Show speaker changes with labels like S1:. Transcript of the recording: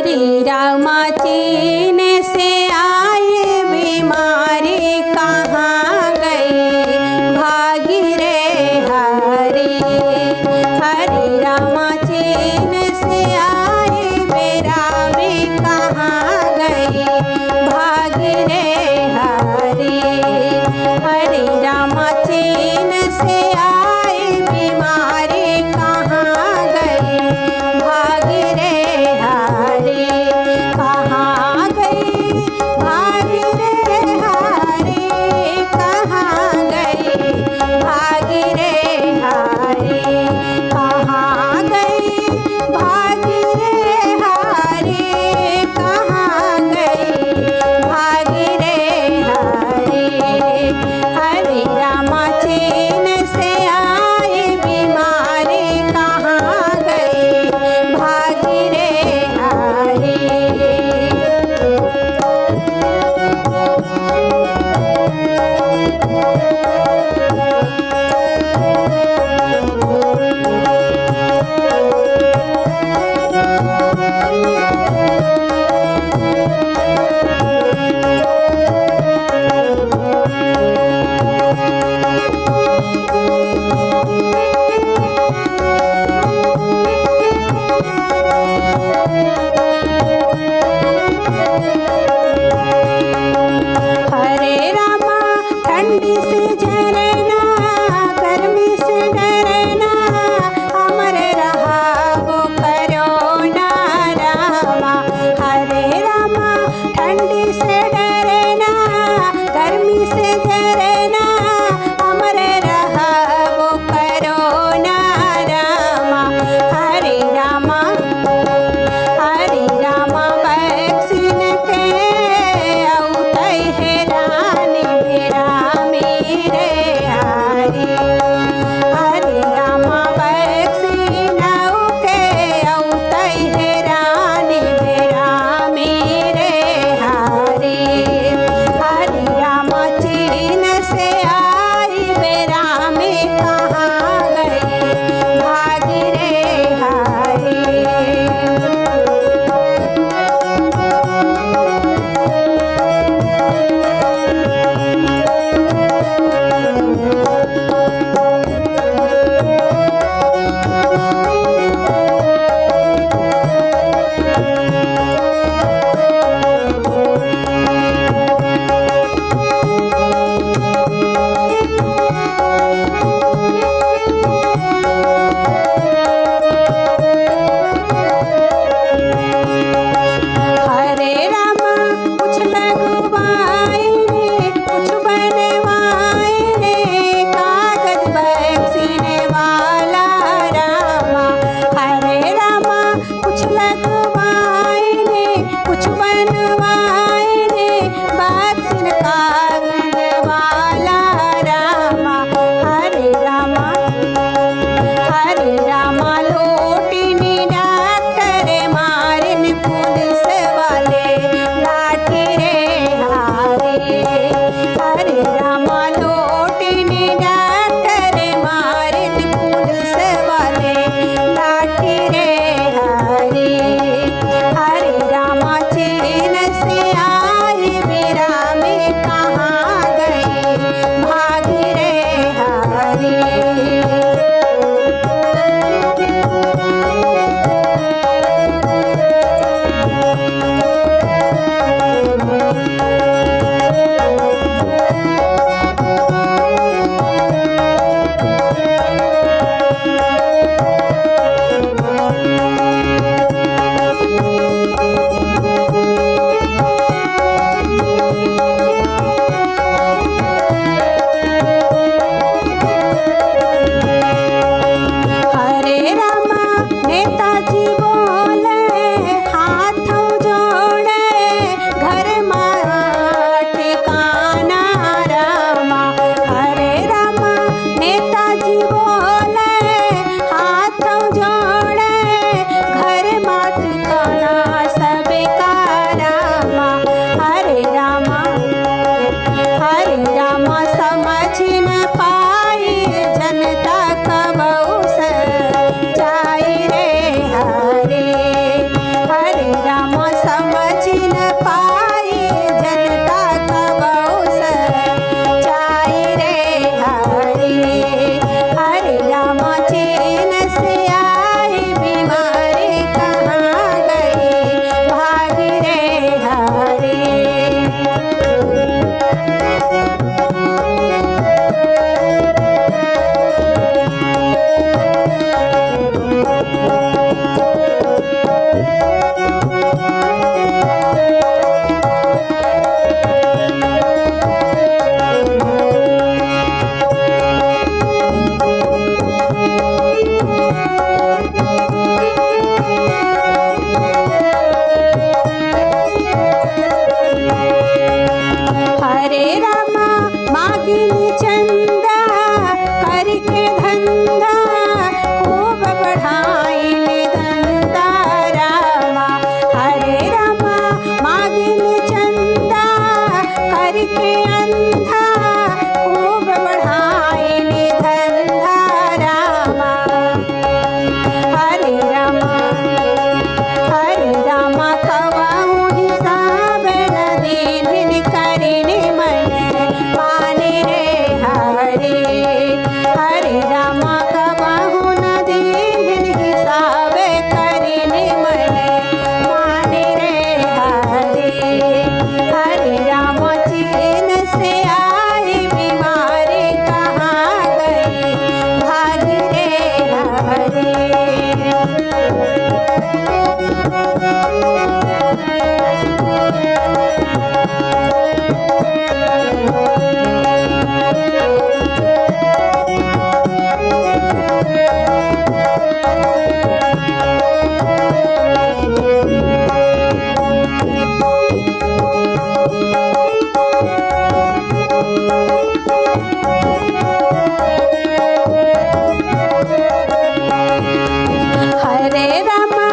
S1: हरि रामा चीन से आए बीमारी कहाँ गई भागी रे हरि। हरि रामा चीन से आए बेरामी कहाँ गई भागी रे हरि। हरि रामा चीन से आए बीमारी कहाँ गई भागी रे हरि। कहाँ गई भागी रे हरि, कहाँ गई भागी रे हरि। कहाँ गई भागी रे हरि, कहाँ गई भागी रे हरि। हरि रामा चीन से आए बीमारी कहाँ गई भागी रे हरि। हरे रामा ठंडी से झरना गर्मी से डरना हमरे रहा वो करो ना रामा। हरे रामा ठंडी से डरना गर्मी से डरना हमरे रहा वो करो ना रामा। हरे रामा वैक्सीन के औतै है रानी बेरामी हरे रामा